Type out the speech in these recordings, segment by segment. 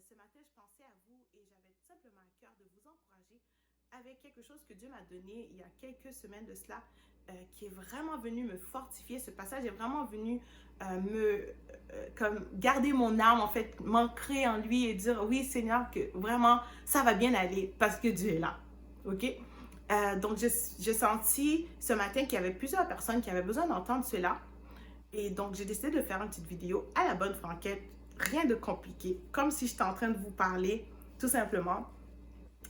ce matin, je pensais à vous et j'avais tout simplement à cœur de vous encourager avec quelque chose que Dieu m'a donné il y a quelques semaines de cela, qui est vraiment venu me fortifier. Ce passage est vraiment venu comme garder mon âme, en fait, m'ancrer en lui et dire, oui Seigneur, que vraiment, ça va bien aller parce que Dieu est là. OK? Donc, j'ai senti ce matin qu'il y avait plusieurs personnes qui avaient besoin d'entendre cela. Et donc, j'ai décidé de faire une petite vidéo à la bonne franquette, rien de compliqué, comme si j'étais en train de vous parler, tout simplement.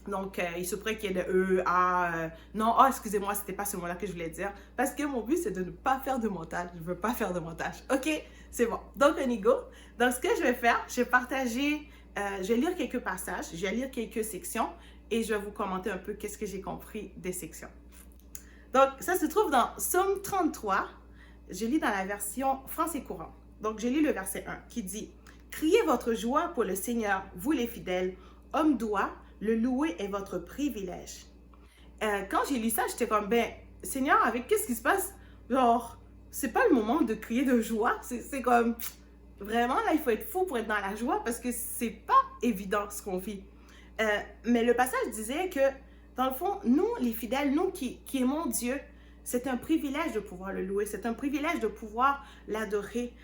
Donc, il se pourrait qu'il y ait de non, oh, excusez-moi, c'était pas ce mot-là que je voulais dire. Parce que mon but, c'est de ne pas faire de montage. Je veux pas faire de montage. OK, c'est bon. Donc, on y go. Donc, ce que je vais faire, je vais partager, je vais lire quelques passages, je vais lire quelques sections et je vais vous commenter un peu qu'est-ce que j'ai compris des sections. Donc, ça se trouve dans Psaume 33. Je lis dans la version français courant. Donc, je lis le verset 1 qui dit « Criez votre joie pour le Seigneur, vous les fidèles, homme doit, le louer est votre privilège. » Quand j'ai lu ça, j'étais comme, ben, Seigneur, avec qu'est-ce qui se passe? Genre, c'est pas le moment de crier de joie. C'est comme, vraiment, là, il faut être fou pour être dans la joie parce que c'est pas évident ce qu'on vit. Mais le passage disait que, dans le fond, nous, les fidèles, nous qui aimons Dieu, c'est un privilège de pouvoir le louer, c'est un privilège de pouvoir l'adorer,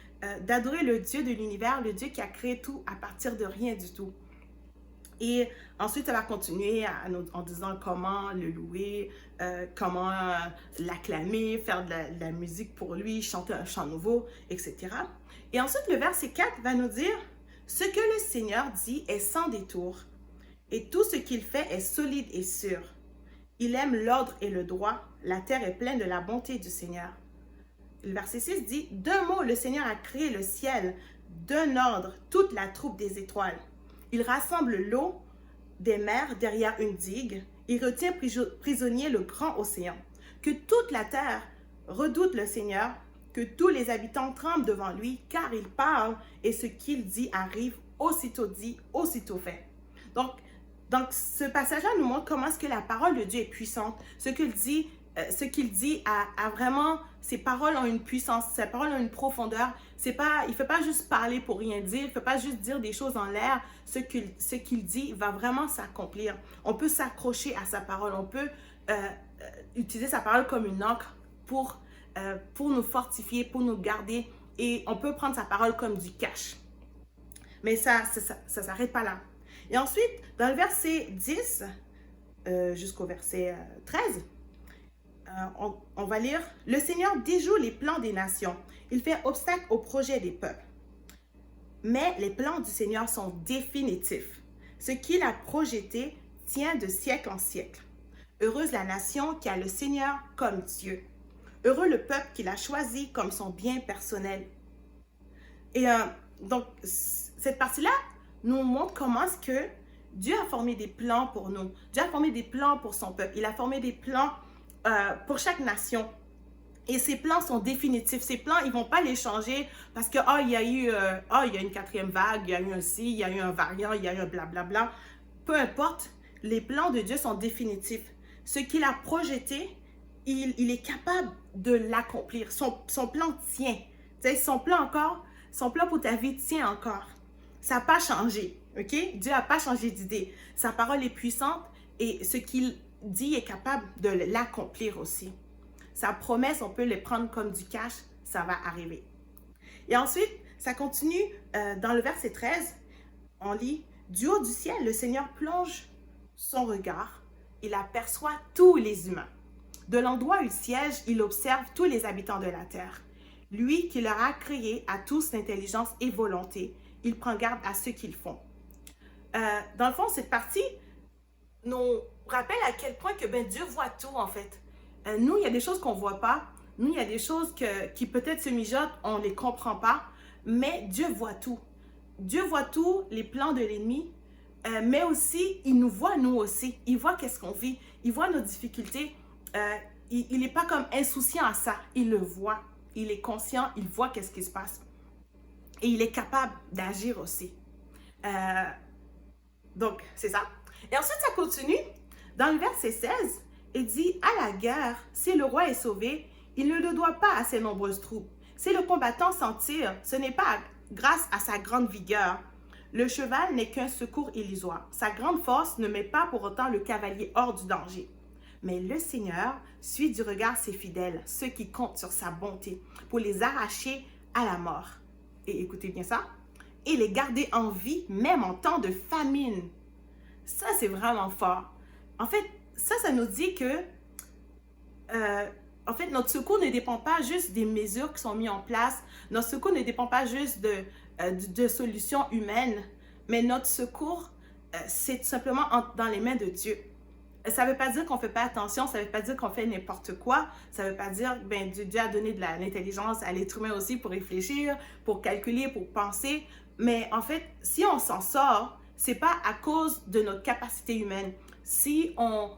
d'adorer le Dieu de l'univers, le Dieu qui a créé tout à partir de rien du tout. Et ensuite, ça va continuer en disant comment le louer, comment l'acclamer, faire de la musique pour lui, chanter un chant nouveau, etc. Et ensuite, le verset 4 va nous dire « Ce que le Seigneur dit est sans détour, et tout ce qu'il fait est solide et sûr. Il aime l'ordre et le droit, la terre est pleine de la bonté du Seigneur. » Le verset 6 dit « D'un mot, le Seigneur a créé le ciel, d'un ordre, toute la troupe des étoiles. Il rassemble l'eau des mers derrière une digue. Il retient prisonnier le grand océan. Que toute la terre redoute le Seigneur, que tous les habitants tremblent devant lui, car il parle et ce qu'il dit arrive, dit, aussitôt fait. » Donc ce passage-là nous montre comment est-ce que la parole de Dieu est puissante. Ce qu'il dit a vraiment, ses paroles ont une puissance, ses paroles ont une profondeur. Il ne fait pas juste parler pour rien dire, il ne fait pas juste dire des choses en l'air. Ce qu'il dit va vraiment s'accomplir. On peut s'accrocher à sa parole, on peut utiliser sa parole comme une encre pour nous fortifier, pour nous garder. Et on peut prendre sa parole comme du cash. Mais ça ne s'arrête pas là. Et ensuite, dans le verset 10 jusqu'au verset 13, on va lire « Le Seigneur déjoue les plans des nations. Il fait obstacle aux projets des peuples. Mais les plans du Seigneur sont définitifs. Ce qu'il a projeté tient de siècle en siècle. Heureuse la nation qui a le Seigneur comme Dieu. Heureux le peuple qu'il a choisi comme son bien personnel. » Et donc, cette partie-là nous montre comment est-ce que Dieu a formé des plans pour nous. Dieu a formé des plans pour son peuple. Il a formé des plans pour chaque nation. Et ces plans sont définitifs. Ces plans, ils ne vont pas les changer parce que, il y a une quatrième vague, il y a eu un ci, il y a eu un variant, il y a eu un blablabla. Peu importe, les plans de Dieu sont définitifs. Ce qu'il a projeté, il est capable de l'accomplir. Son plan tient. Son plan pour ta vie tient encore. Ça n'a pas changé, ok? Dieu n'a pas changé d'idée. Sa parole est puissante et ce qu'il dit est capable de l'accomplir aussi. Sa promesse, on peut les prendre comme du cash, ça va arriver. Et ensuite, ça continue dans le verset 13, on lit « Du haut du ciel, le Seigneur plonge son regard, il aperçoit tous les humains. De l'endroit où il siège, il observe tous les habitants de la terre. Lui qui leur a créé à tous l'intelligence et volonté, il prend garde à ce qu'ils font. » Dans le fond, cette partie nous rappelle à quel point que Dieu voit tout en fait. Nous, il y a des choses qu'on ne voit pas. Nous, il y a des choses qui peut-être se mijotent, on ne les comprend pas. Mais Dieu voit tout. Dieu voit tout, les plans de l'ennemi. Mais aussi, il nous voit nous aussi. Il voit qu'est-ce qu'on vit. Il voit nos difficultés. Il n'est pas comme insouciant à ça. Il le voit. Il est conscient. Il voit qu'est-ce qui se passe. Et il est capable d'agir aussi. Donc, c'est ça. Et ensuite, ça continue. Dans le verset 16, il dit « À la guerre, si le roi est sauvé, il ne le doit pas à ses nombreuses troupes. Si le combattant s'en tire, ce n'est pas grâce à sa grande vigueur. Le cheval n'est qu'un secours illusoire. Sa grande force ne met pas pour autant le cavalier hors du danger. Mais le Seigneur suit du regard ses fidèles, ceux qui comptent sur sa bonté, pour les arracher à la mort. Et écoutez bien ça. Et les garder en vie, même en temps de famine. Ça, c'est vraiment fort. En fait, ça nous dit que en fait, notre secours ne dépend pas juste des mesures qui sont mises en place. Notre secours ne dépend pas juste de solutions humaines. Mais notre secours, c'est tout simplement dans les mains de Dieu. Ça ne veut pas dire qu'on ne fait pas attention, ça ne veut pas dire qu'on fait n'importe quoi. Ça ne veut pas dire que Dieu a donné de l'intelligence à l'être humain aussi pour réfléchir, pour calculer, pour penser. Mais en fait, si on s'en sort, ce n'est pas à cause de notre capacité humaine. Si on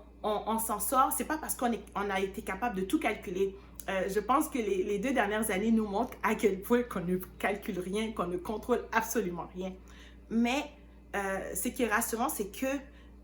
s'en sort, c'est pas parce qu'on a été capable de tout calculer. Je pense que les 2 dernières années nous montrent à quel point qu'on ne calcule rien, qu'on ne contrôle absolument rien. Mais ce qui est rassurant, c'est que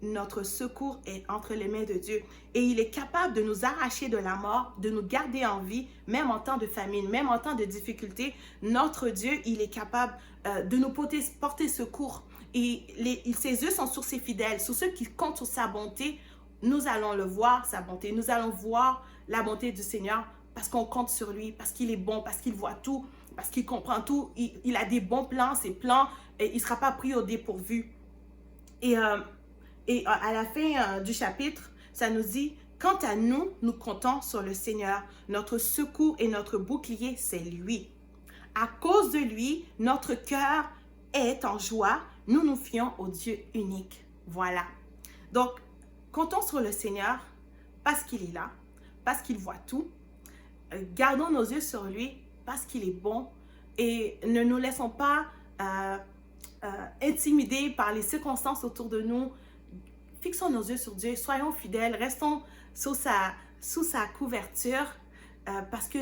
notre secours est entre les mains de Dieu. Et il est capable de nous arracher de la mort, de nous garder en vie, même en temps de famine, même en temps de difficulté. Notre Dieu, il est capable de nous porter secours. Et ses yeux sont sur ses fidèles, sur ceux qui comptent sur sa bonté. Nous allons le voir, sa bonté. Nous allons voir la bonté du Seigneur parce qu'on compte sur lui, parce qu'il est bon, parce qu'il voit tout, parce qu'il comprend tout. Il a des bons plans, ses plans, et il ne sera pas pris au dépourvu. Et à la fin du chapitre, ça nous dit, quant à nous, nous comptons sur le Seigneur. Notre secours et notre bouclier, c'est lui. À cause de lui, notre cœur est en joie. Nous nous fions au Dieu unique. Voilà. Donc, comptons sur le Seigneur parce qu'il est là, parce qu'il voit tout. Gardons nos yeux sur lui parce qu'il est bon et ne nous laissons pas intimider par les circonstances autour de nous. Fixons nos yeux sur Dieu, soyons fidèles, restons sous sa couverture parce que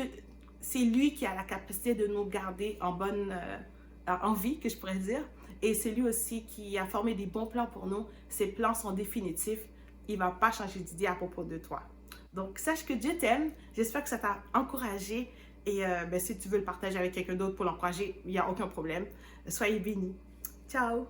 c'est lui qui a la capacité de nous garder en vie, que je pourrais dire. Et c'est lui aussi qui a formé des bons plans pour nous. Ses plans sont définitifs. Il ne va pas changer d'idée à propos de toi. Donc, sache que Dieu t'aime. J'espère que ça t'a encouragé. Et si tu veux le partager avec quelqu'un d'autre pour l'encourager, il n'y a aucun problème. Soyez bénis. Ciao!